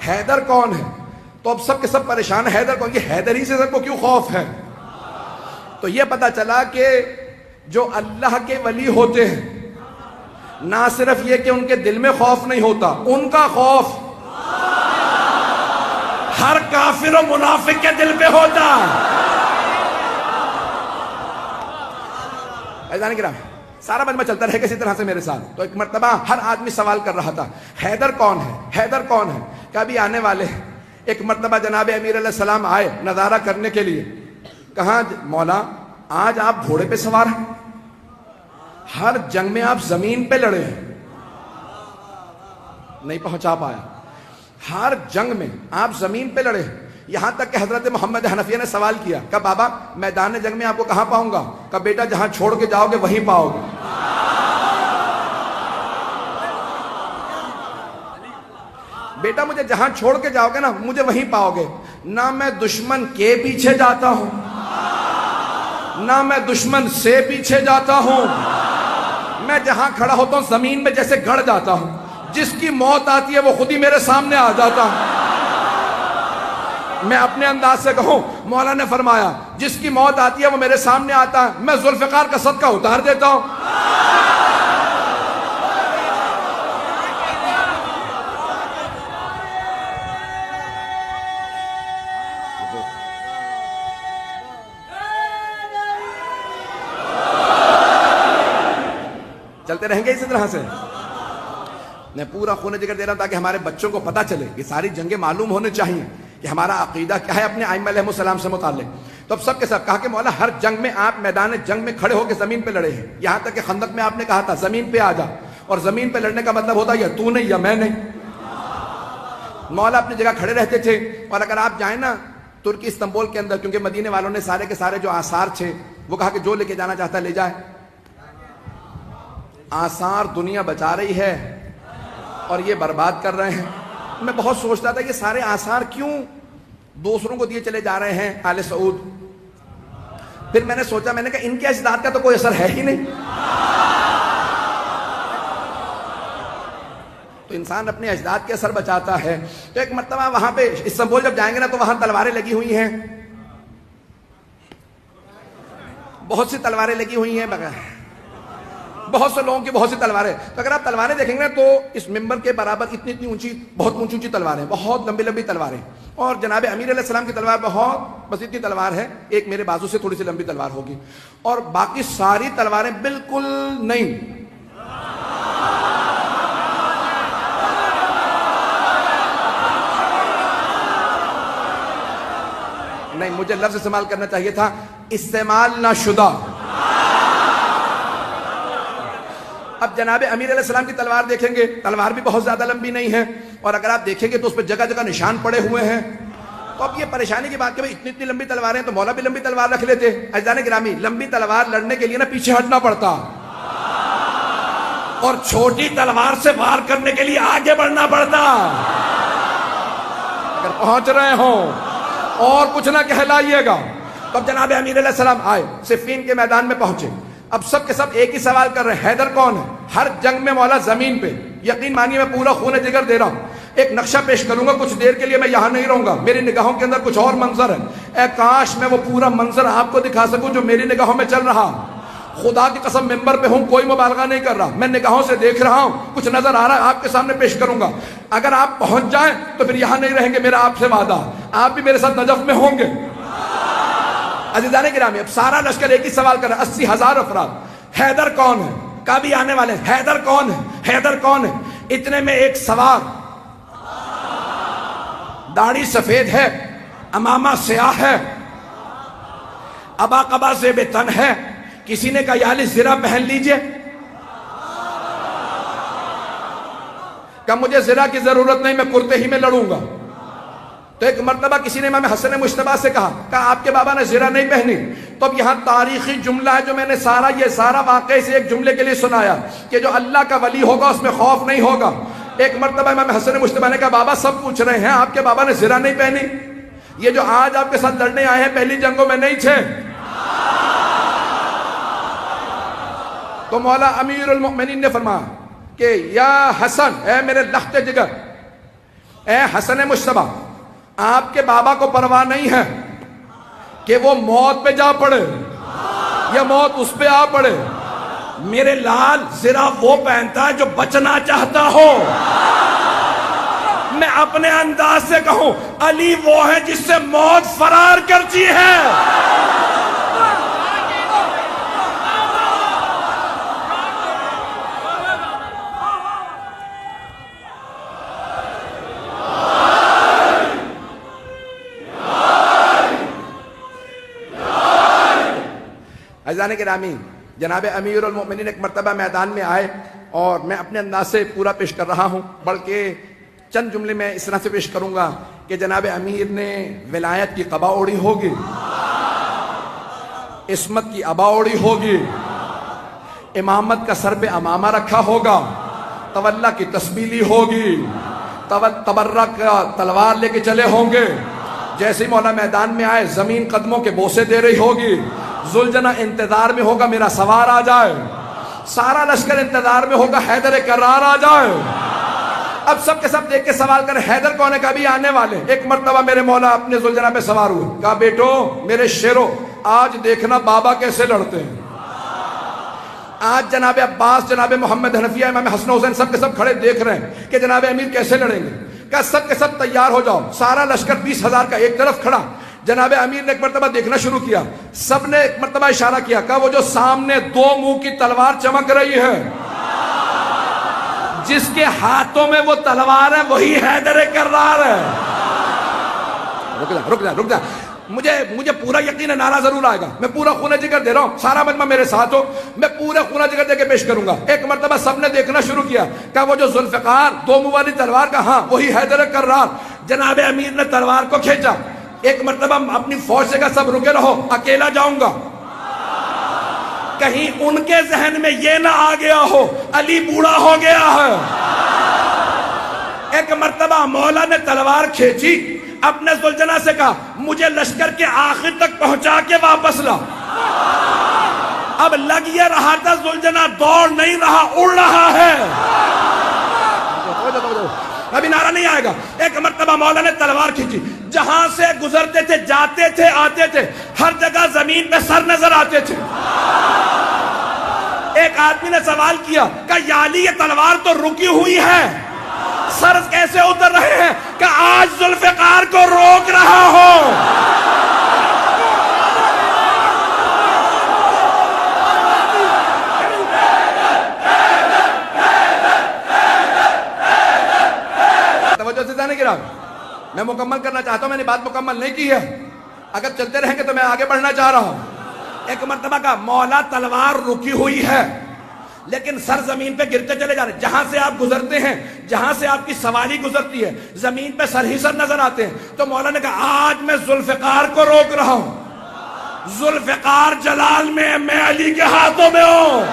حیدر کون ہے؟ تو اب سب کے سب پریشان ہیں، حیدر کون؟ یہ حیدر ہی سے سب کو کیوں خوف ہے؟ تو یہ پتا چلا کہ جو اللہ کے ولی ہوتے ہیں نہ صرف یہ کہ ان کے دل میں خوف نہیں ہوتا، ان کا خوف ہر کافر و منافق کے دل پہ ہوتا ہے۔ عزیزان کرام، سارا مجمع چلتا رہے کسی طرح سے میرے ساتھ۔ تو ایک مرتبہ ہر آدمی سوال کر رہا تھا حیدر کون ہے، حیدر کون ہے؟ کبھی آنے والے ہیں۔ ایک مرتبہ جناب امیر علیہ السلام آئے نظارہ کرنے کے لیے، کہاں مولا آج آپ گھوڑے پہ سوار ہیں، ہر جنگ میں آپ زمین پہ لڑے ہیں۔ نہیں پہنچا پایا، ہر جنگ میں آپ زمین پہ لڑے ہیں، یہاں تک کہ حضرت محمد حنفیہ نے سوال کیا کہ بابا میدان جنگ میں آپ کو کہاں پاؤں گا؟ کہ بیٹا جہاں چھوڑ کے جاؤ گے وہیں پاؤ گے۔ بیٹا مجھے جہاں چھوڑ کے جاؤ گے نا مجھے وہیں پاؤ گے۔ نہ میں دشمن کے پیچھے جاتا ہوں نہ میں دشمن سے پیچھے جاتا ہوں، میں جہاں کھڑا ہوتا ہوں زمین میں جیسے گڑ جاتا ہوں، جس کی موت آتی ہے وہ خود ہی میرے سامنے آ جاتا ہے۔ میں اپنے انداز سے کہوں، مولا نے فرمایا جس کی موت آتی ہے وہ میرے سامنے آتا ہے، میں ذوالفقار کا صدقہ اتار دیتا ہوں۔ چلتے رہیں گے اسی طرح سے۔ میں پورا خون جگر دے رہا ہوں تاکہ ہمارے بچوں کو پتہ چلے، یہ ساری جنگیں معلوم ہونے چاہیے کہ ہمارا عقیدہ کیا ہے اپنے ائمہ علیہ السلام سے متعلق۔ تو اب سب کے سب کہا کہ مولا ہر جنگ میں آپ میدان جنگ میں کھڑے ہو کے زمین پہ لڑے ہیں، یہاں تک کہ خندق میں آپ نے کہا تھا زمین پہ آ جا، اور زمین پہ لڑنے کا مطلب ہوتا ہے یا تو نہیں یا میں نہیں۔ مولا اپنی جگہ کھڑے رہتے تھے، اور اگر آپ جائیں نا ترکی استنبول کے اندر، کیونکہ مدینے والوں نے سارے کے سارے جو آثار تھے وہ کہا کہ جو لے کے جانا چاہتا ہے لے جائے۔ آثار دنیا بچا رہی ہے اور یہ برباد کر رہے ہیں۔ میں بہت سوچتا تھا یہ سارے آثار کیوں دوسروں کو دیے چلے جا رہے ہیں آل سعود۔ پھر میں نے سوچا، میں نے کہا ان کے اجداد کا تو کوئی اثر ہے ہی نہیں۔ تو انسان اپنے اجداد کے اثر بچاتا ہے۔ تو ایک مرتبہ وہاں پہ استنبول جب جائیں گے نا تو وہاں تلواریں لگی ہوئی ہیں، بہت سی تلواریں لگی ہوئی ہیں، بہت سے لوگوں کی بہت سی تلواریں۔ تو اگر آپ تلواریں دیکھیں گے تو اس ممبر کے برابر اتنی اونچی، بہت اونچی اونچی تلواریں، بہت لمبی لمبی تلواریں، اور جناب امیر علیہ السلام کی تلوار بہت بس اتنی تلوار ہے، ایک میرے بازو سے تھوڑی سی لمبی تلوار ہوگی، اور باقی ساری تلواریں بالکل نہیں۔ نہیں، مجھے لفظ استعمال کرنا چاہیے تھا استعمال نہ شدہ۔ اب جناب امیر علیہ السلام کی تلوار دیکھیں گے، تلوار بھی بہت زیادہ لمبی نہیں ہے، اور اگر آپ دیکھیں گے تو اس پہ جگہ جگہ نشان پڑے ہوئے ہیں۔ تو اب یہ پریشانی کی بات کہ اتنی اتنی لمبی تلواریں، تو مولا بھی لمبی تلوار رکھ لیتے۔ عزیزان گرامی، لمبی تلوار لڑنے کے لیے نا پیچھے ہٹنا پڑتا، اور چھوٹی تلوار سے وار کرنے کے لیے آگے بڑھنا پڑتا۔ اگر پہنچ رہے ہوں اور کچھ نہ کہلائیے گا۔ تو اب جناب امیر علیہ السلام آئے، صفین کے میدان میں پہنچے۔ اب سب کے سب ایک ہی سوال کر رہے ہیں، حیدر کون ہے؟ ہر جنگ میں مولا زمین پہ، یقین مانیے میں پورا خون جگر دے رہا ہوں۔ ایک نقشہ پیش کروں گا، کچھ دیر کے لیے میں یہاں نہیں رہوں گا، میری نگاہوں کے اندر کچھ اور منظر ہے۔ اے کاش میں وہ پورا منظر آپ کو دکھا سکوں جو میری نگاہوں میں چل رہا۔ خدا کی قسم ممبر پہ ہوں، کوئی مبالغہ نہیں کر رہا، میں نگاہوں سے دیکھ رہا ہوں، کچھ نظر آ رہا ہے، آپ کے سامنے پیش کروں گا۔ اگر آپ پہنچ جائیں تو پھر یہاں نہیں رہیں گے، میرا آپ سے وعدہ، آپ بھی میرے ساتھ نجف میں ہوں گے۔ عزیزان گرامی، اب سارا لشکر ایک ہی سوال کر رہا ہے، 80,000 افراد، حیدر کون ہے؟ کبھی آنے والے ہیں، حیدر کون ہے؟ حیدر کون ہے؟ اتنے میں ایک سوار، داڑھی سفید ہے، امامہ سیاہ ہے، ابا قبا زیب تن ہے، کسی نے کہا یا علی زرہ پہن لیجئے، کہ مجھے زرہ کی ضرورت نہیں، میں کرتے ہی میں لڑوں گا۔ تو ایک مرتبہ کسی نے امام حسن مجتبیٰ سے کہا آپ کے بابا نے زرہ نہیں پہنی۔ تو اب یہاں تاریخی جملہ ہے جو میں نے یہ سارا واقعے سے ایک جملے کے لیے سنایا کہ جو اللہ کا ولی ہوگا اس میں خوف نہیں ہوگا۔ ایک مرتبہ امام حسن مجتبیٰ نے کہا بابا سب پوچھ رہے ہیں آپ کے بابا نے زرہ نہیں پہنی، یہ جو آج آپ کے ساتھ لڑنے آئے ہیں پہلی جنگوں میں نہیں تھے۔ تو مولا امیر المؤمنین نے فرمایا کہ یا حسن، اے میرے لخت جگر، اے حسن مشتبہ، آپ کے بابا کو پرواہ نہیں ہے کہ وہ موت پہ جا پڑے یا موت اس پہ آ پڑے. میرے لال زرہ وہ پہنتا ہے جو بچنا چاہتا ہو. میں اپنے انداز سے کہوں، علی وہ ہے جس سے موت فرار کرتی ہے. عزیزان گرامی، جناب امیر المؤمنین ایک مرتبہ میدان میں آئے اور میں اپنے انداز سے پورا پیش کر رہا ہوں، بلکہ چند جملے میں اس طرح سے پیش کروں گا کہ جناب امیر نے ولایت کی قبا اوڑی ہوگی، عصمت کی ابا اوڑی ہوگی، امامت کا سر پہ امامہ رکھا ہوگا، تولا کی تسبیح لی ہوگی، تبرک کا تلوار لے کے چلے ہوں گے. جیسے ہی مولا میدان میں آئے زمین قدموں کے بوسے دے رہی ہوگی. ذوالجناح انتظار میں ہوگا میرا سوار آ جائے، سارا لشکر انتظار میں ہوگا حیدر کرار آ جائے. اب سب کے سب دیکھ کے سوال کریں حیدر کون ہے؟ کبھی آنے والے. ایک مرتبہ میرے مولا اپنے ذوالجناح پہ سوار ہوئے، کہا بیٹو میرے شیرو آج دیکھنا بابا کیسے لڑتے ہیں. آج جناب عباس، جناب محمد حنفیہ، امام حسن حسین سب کے سب کھڑے دیکھ رہے ہیں کہ جناب امیر کیسے لڑیں گے. کہا سب کے سب تیار ہو جاؤ. سارا لشکر 20,000 کا ایک طرف کھڑا. جناب امیر نے ایک مرتبہ دیکھنا شروع کیا. سب نے ایک مرتبہ اشارہ کیا، کہا وہ جو سامنے 2 منہ کی تلوار چمک رہی ہے، جس کے ہاتھوں میں وہ تلوار ہے وہی حیدر کرار ہے. رک جا. مجھے پورا یقین ہے نعرہ ضرور آئے گا. میں پورا خونہ جگر دے رہا ہوں، سارا مجمع میرے ساتھ ہو، میں پورا خونہ جگر دے کے پیش کروں گا. ایک مرتبہ سب نے دیکھنا شروع کیا، کہا وہ جو ذوالفقار 2 منہ والی تلوار کا، ہاں وہی حیدر کرار. جناب امیر نے تلوار کو کھینچا. ایک مرتبہ اپنی فوج سے کہا سب رکے رہو، اکیلا جاؤں گا. کہیں ان کے ذہن میں یہ نہ آ گیا ہو علی بوڑھا ہو گیا ہے. ایک مرتبہ مولا نے تلوار کھینچی، اپنے ذوالجناح سے کہا مجھے لشکر کے آخر تک پہنچا کے واپس لا. اب لگ یہ رہا تھا ذوالجناح دوڑ نہیں رہا، اڑ رہا ہے. ابھی نعرہ نہیں آئے گا. ایک مرتبہ مولا نے تلوار کھینچی، جہاں سے گزرتے تھے، جاتے تھے، آتے تھے، ہر جگہ زمین پہ سر نظر آتے تھے. ایک آدمی نے سوال کیا کہ یا علی یہ تلوار تو رکی ہوئی ہے، سر کیسے اتر رہے ہیں؟ کہ آج ذوالفقار کو روک رہا ہو. توجہ سے جانے گرام، میں مکمل کرنا چاہتا ہوں، میں نے بات مکمل نہیں کی ہے. اگر چلتے رہیں گے تو میں آگے بڑھنا چاہ رہا ہوں. ایک مرتبہ کا مولا تلوار رکی ہوئی ہے لیکن سر زمین پہ گرتے چلے جا رہے ہیں. جہاں سے آپ گزرتے ہیں، جہاں سے آپ کی سواری گزرتی ہے، زمین پہ سر ہی سر نظر آتے ہیں. تو مولا نے کہا آج میں ذوالفقار کو روک رہا ہوں. ذوالفقار جلال میں علی کے ہاتھوں میں ہوں.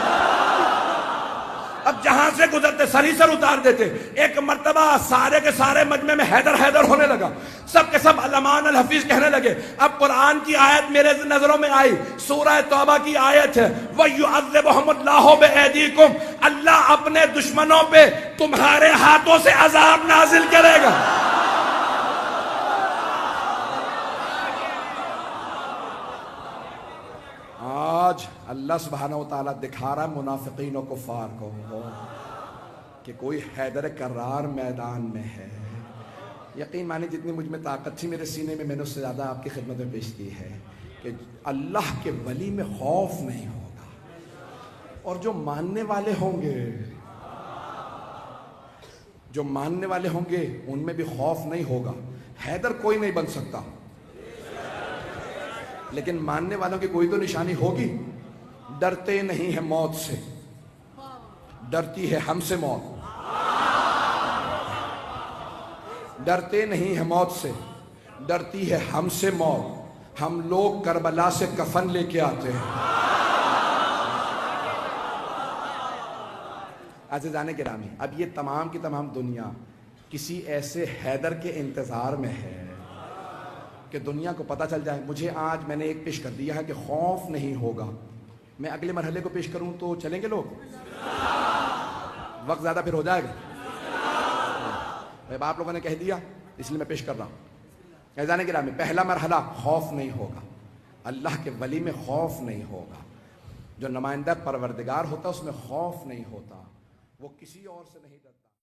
اب جہاں سے گزرتے سر ہی سر اتار دیتے. ایک مرتبہ سارے کے سارے مجمع میں حیدر حیدر ہونے لگا. سب کے سب علمان الحفیظ کہنے لگے. اب قرآن کی آیت میرے نظروں میں آئی، سورہ توبہ کی آیت ہے، وَيُعَذِّبُهُمُ اللَّهُ بِأَيْدِيكُمْ، اللہ اپنے دشمنوں پہ تمہارے ہاتھوں سے عذاب نازل کرے گا. آج اللہ سبحانہ وتعالیٰ دکھا رہا ہے منافقین و کفار کو کہ کوئی حیدر کرار میدان میں ہے. یقین مانی جتنی مجھ میں طاقت تھی میرے سینے میں، میں نے اس سے زیادہ آپ کی خدمت میں پیش کی ہے کہ اللہ کے ولی میں خوف نہیں ہوگا، اور جو ماننے والے ہوں گے ان میں بھی خوف نہیں ہوگا. حیدر کوئی نہیں بن سکتا لیکن ماننے والوں کی کوئی تو نشانی ہوگی. ڈرتے نہیں ہیں موت سے، ڈرتی ہے ہم سے موت. ڈرتے نہیں ہیں موت سے، ڈرتی ہے ہم سے موت. ہم لوگ کربلا سے کفن لے کے آتے ہیں. عزیزان گرامی، اب یہ تمام کی تمام دنیا کسی ایسے حیدر کے انتظار میں ہے کہ دنیا کو پتہ چل جائے. مجھے آج میں نے ایک پیش کر دیا ہے کہ خوف نہیں ہوگا. میں اگلے مرحلے کو پیش کروں تو چلیں گے لوگ؟ وقت زیادہ پھر ہو جائے گا. اب آپ لوگوں نے کہہ دیا اس لیے میں پیش کر رہا ہوں. عزیزان گرامی، پہلا مرحلہ خوف نہیں ہوگا، اللہ کے ولی میں خوف نہیں ہوگا. جو نمائندہ پروردگار ہوتا ہے اس میں خوف نہیں ہوتا، وہ کسی اور سے نہیں ڈرتا.